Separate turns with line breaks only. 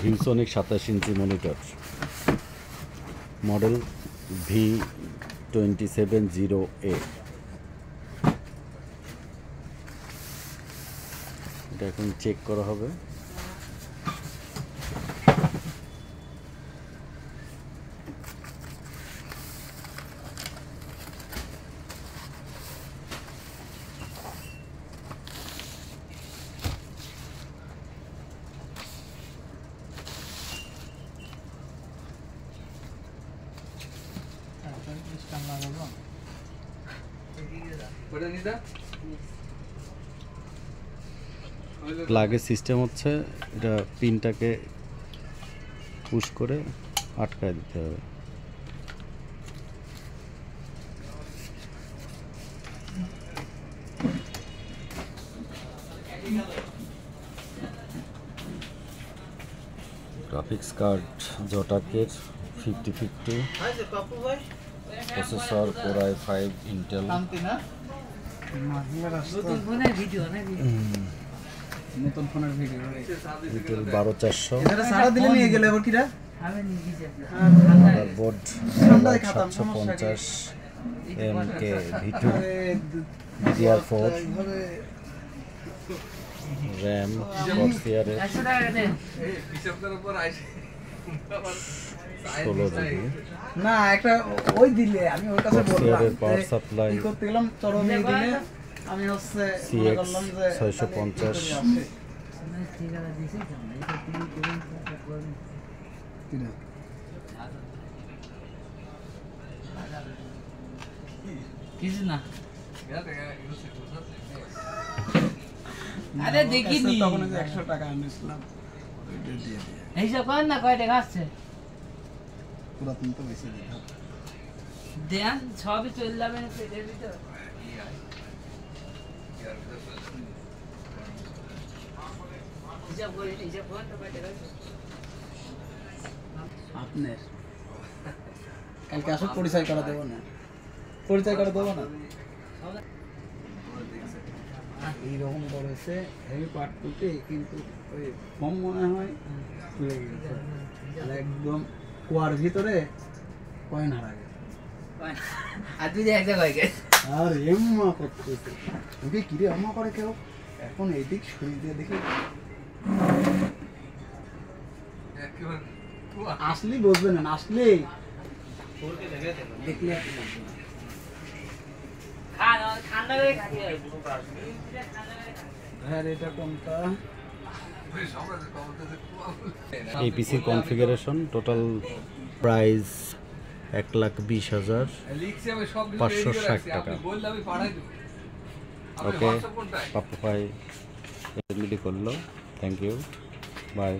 ViewSonic 27 inch monitor, model V270A। এটা এখন check করা হবে। প্লাগের সিস্টেম হচ্ছে এটা পিনটাকে পুশ করে আটকায় দিতে হবে। গ্রাফিক্স কার্ড জটাকের 5050, প্রসেসর Core i5 ইন্টেল,
নতুন ফোনের ভিডিও
ইন্টেল 12400,
এটা সারা দিলে নিয়ে গেলে আবার কিরা
board 750 MK V2 DDR4, RAM Corsair 16GB,
না একটা ওই দিলে আমি ওর কাছে বললাম
পাওয়ার সাপ্লাই
কি করতে গেলাম চরমে দিলে আমি হচ্ছে
CX 650,
কিছু না আরে দেখিনি
তখন 100 টাকা আনিছিলাম ওইটা দিয়ে
এইসব করেন না, কয় টাকা আসছে
পুরাতন তো বেশি দিন
দেন সবই চলে যাবে না পেটের ভিতর।
আপনার কালকে আসো পরিচয় করা দেবো না, পরিচয় করা দেবো না। এইরকম করেছে হেভি পার্ট টুতে, কিন্তু ওই কম মনে হয় খুলে গেছে একদম কুয়ার ভিতরে কয়েন হারা গেছে।
আর তুই একটা কয় গেছে
আর এম্মা করতেছে ওকে কিরে আম্মা করে কেউ এখন এইদিক সরিয়ে দিয়ে দেখি আসলেই বসবে না, আসলেই দেখলে
ঠান্ডা করে খাই
হ্যাঁ এটা কোনটা
এই পিসির কনফিগারেশন টোটাল প্রাইস 1,20,560 টাকা। ওকে পাপ্পু ভাই এডমিট করলো, থ্যাংক ইউ, বাই।